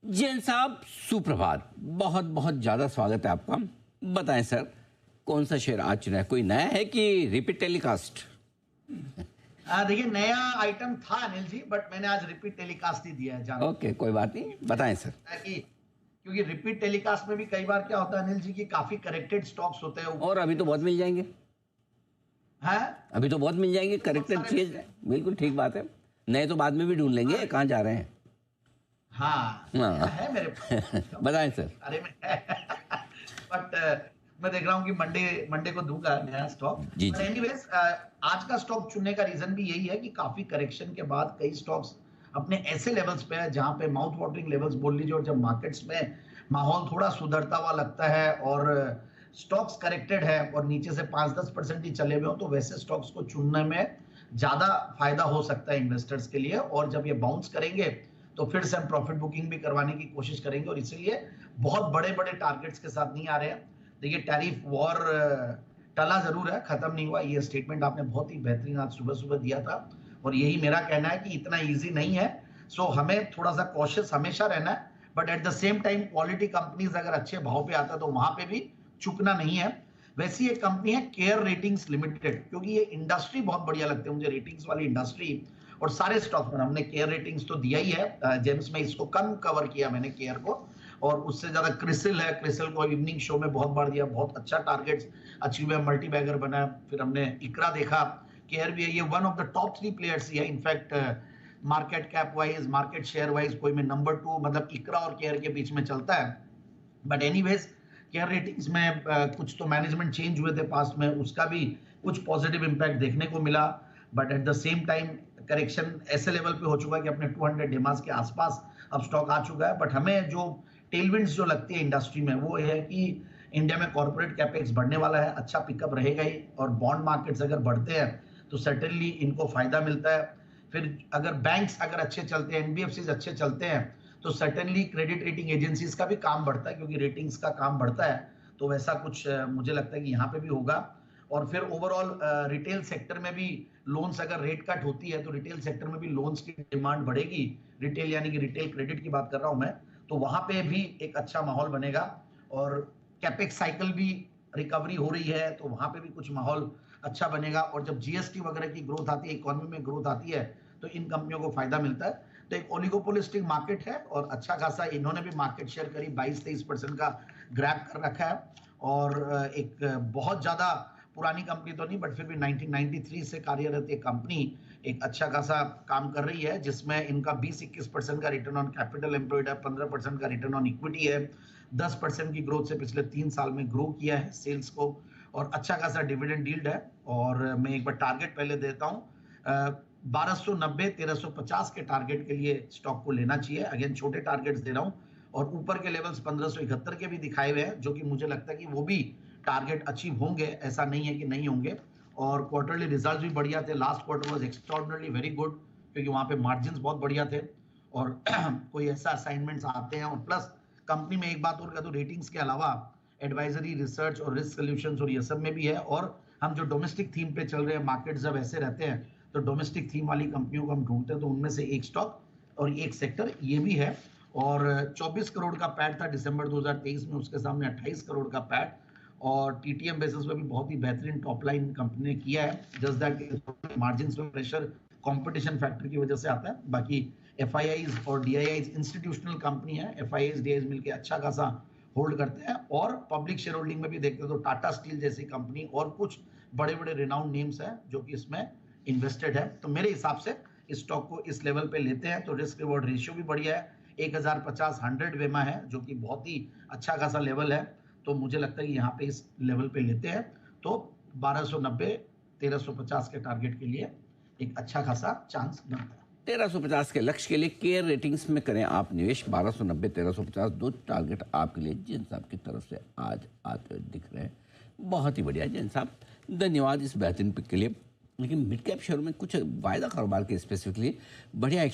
जैन साहब सुप्रभात। बहुत बहुत ज्यादा स्वागत है आपका। बताएं सर, कौन सा शेयर आज चुना है? कोई नया है कि रिपीट टेलीकास्ट? देखिए, नया आइटम था अनिल जी, बट मैंने आज रिपीट टेलीकास्ट ही दिया है जान। ओके, कोई बात नहीं, बताएं सर। कि क्योंकि रिपीट टेलीकास्ट में भी कई बार क्या होता है अनिल जी की काफी करेक्टेड स्टॉक्स होते हैं और अभी तो बहुत मिल जाएंगे। है। अभी तो बहुत मिल जाएंगे करेक्टेड सारे चीज। बिल्कुल ठीक बात है। नए तो बाद में भी ढूंढ लेंगे, कहाँ जा रहे हैं। हाँ, हाँ। है मेरे पास। बताएं सर। अरे में बट मैं देख रहा हूँ कि मंडे मंडे को दूंगा नया स्टॉक। जी बट जी। एनीवेज, आज का स्टॉक चुनने का रीजन भी यही है कि काफी करेक्शन के बाद कई स्टॉक्स अपने ऐसे लेवल्स पे है जहां पे माउथ वाटरिंग लेवल्स बोल लीजिए, और जब मार्केट्स में माहौल थोड़ा सुधरता हुआ लगता है और स्टॉक्स करेक्टेड है और नीचे से 5-10% ही चले हुए हो, तो वैसे स्टॉक्स को चुनने में ज्यादा फायदा हो सकता है इन्वेस्टर्स के लिए। और जब ये बाउंस करेंगे तो फिर से हम प्रॉफिट बुकिंग भी करवाने की कोशिश करेंगे, और इसीलिए बहुत बड़े बड़े टारगेट्स के साथ नहीं आ रहे हैं। देखिए, टैरिफ वॉर टला जरूर है, खत्म नहीं हुआ। ये स्टेटमेंट आपने बहुत ही बेहतरीन आज सुबह सुबह दिया था, और यही मेरा कहना है कि इतना इजी नहीं है। सो हमें थोड़ा सा कॉशियस हमेशा रहना है, but at the same time quality companies अगर अच्छे भाव पे आता है तो वहां पे भी चुकना नहीं है। वैसी एक कंपनी है केयर रेटिंग्स लिमिटेड, क्योंकि ये इंडस्ट्री बहुत बढ़िया लगती है मुझे, रेटिंग्स वाली इंडस्ट्री। और सारे स्टॉक में हमने केयर रेटिंग्स तो दिया ही है, जेम्स में इसको कम कवर किया मैंने केयर को, और उससे ज्यादा क्रिसिल है। क्रिसिल को इवनिंग शो में बहुत बार दिया, बहुत अच्छा टारगेट्स अचीव है, मल्टी बैगर बना। फिर हमने इकरा देखा, केयर भी है। ये one of the top 3 players ही है in fact, market cap wise, market share wise कोई में नंबर 2, मतलब इकरा और केयर के बीच में चलता है। बट एनीवेज, केयर रेटिंग्स में कुछ तो मैनेजमेंट चेंज हुए थे पास्ट में, उसका भी कुछ पॉजिटिव इंपैक्ट देखने को मिला। But at the same time correction ऐसे लेवल पे हो चुका है कि अपने 200 डेमास के आसपास अब स्टॉक आ चुका है। बट हमें जो टेलविंड्स जो लगती है इंडस्ट्री में, वो है कि इंडिया में कॉर्पोरेट कैपेक्स बढ़ने वाला है, अच्छा पिकअप रहेगा ही, और बॉन्ड मार्केट्स अगर बढ़ते हैं तो सर्टेनली इनको फायदा मिलता है। फिर अगर बैंक्स अगर अच्छे चलते हैं, एनबीएफसीज अच्छे चलते हैं, तो सर्टेनली क्रेडिट रेटिंग एजेंसीज का भी काम बढ़ता है, क्योंकि रेटिंग्स का काम बढ़ता है। तो वैसा कुछ मुझे लगता है कि यहाँ पे भी होगा। और फिर ओवरऑल रिटेल सेक्टर में भी लोन्स अगर रेट कट होती है तो रिटेल सेक्टर में भी लोन्स की डिमांड बढ़ेगी। रिटेल यानी कि रिटेल क्रेडिट की बात कर रहा हूं मैं, तो वहां पे भी एक अच्छा माहौल बनेगा। और कैपेक्स साइकिल भी रिकवरी हो रही है, तो वहां पे भी कुछ माहौल अच्छा बनेगा। और जब जीएसटी वगैरह की ग्रोथ आती है, इकोनॉमी में ग्रोथ आती है, तो इन कंपनियों को फायदा मिलता है। तो एक ओलिगोपोलिस्टिक मार्केट है, और अच्छा खासा इन्होंने भी मार्केट शेयर करीब 22-23% का ग्रैब कर रखा है। और एक बहुत ज्यादा पुरानी कंपनी तो नहीं, बट फिर भी 1993 से कार्यरत एक कंपनी एक अच्छा खासा काम कर रही है, जिसमें इनका 20-21% का रिटर्न ऑन कैपिटल एम्प्लॉयड है, 15% का रिटर्न ऑन इक्विटी है, 10% की ग्रोथ से पिछले 3 साल में ग्रो किया है सेल्स को, और अच्छा खासा डिविडेंड यील्ड है। और मैं एक बार टारगेट पहले देता हूँ, 1290-1350 के टारगेट के लिए स्टॉक को लेना चाहिए। अगेन छोटे टारगेट्स दे रहा हूँ, और ऊपर के लेवल्स 1571 के भी दिखाए हुए हैं, जो कि मुझे लगता है कि वो भी टारगेट अचीव होंगे, ऐसा नहीं है कि नहीं होंगे। और क्वार्टरली रिजल्ट भी बढ़िया थे, last quarter was extraordinary very good, क्योंकि वहां पे मार्जिन्स बहुत बढ़िया थे, और कोई ऐसा असाइनमेंट्स आते हैं। और प्लस कंपनी में एक बात और कह दूं, रेटिंग्स के अलावा एडवाइजरी, रिसर्च और रिस्क सोल्यूशंस और ये सब में भी है। और हम जो डोमेस्टिक थीम पे चल रहे हैं, मार्केट जब ऐसे रहते हैं तो डोमेस्टिक थीम वाली कंपनियों को हम ढूंढते हैं, तो उनमें से एक स्टॉक और एक सेक्टर ये भी है। और 24 करोड़ का पैट था दिसंबर 2023 में, उसके सामने 28 करोड़ का पैट, और टीटीएम बेसिस पे भी बहुत ही बेहतरीन टॉप लाइन कंपनी ने किया है। जस्ट दैट मार्जिन्स में प्रेशर कंपटीशन फैक्टर की वजह से आता है। बाकी एफआईआईज और डीआईआईज इंस्टीट्यूशनल कंपनी है, एफआईआईज डीआईआईज मिलकर अच्छा खासा होल्ड करते हैं। और पब्लिक शेयर होल्डिंग में भी देखते हैं तो टाटा स्टील जैसी कंपनी और कुछ बड़े बड़े रिनाउंड नेम्स हैं जो कि इसमें इन्वेस्टेड है। तो मेरे हिसाब से इस स्टॉक को इस लेवल पे लेते हैं तो रिस्क रिवॉर्ड रेशियो भी बढ़िया है, 1050 100 वेमा है, जो कि बहुत ही अच्छा खासा लेवल है। तो मुझे लगता है कि यहाँ पे इस लेवल पे लेते हैं तो 1290 1350 के टारगेट के लिए एक अच्छा खासा चांस बनता है। 1350 के लक्ष्य के लिए केयर रेटिंग्स में करें आप निवेश। 1290 1350 दो टारगेट आपके लिए जैन साहब की तरफ से आज आते हुए दिख रहे हैं। बहुत ही बढ़िया जैन साहब, धन्यवाद इस बेहतरीन पिक के लिए। लेकिन मिड कैप शेयर में कुछ वायदा कारोबार के स्पेसिफिकली बढ़िया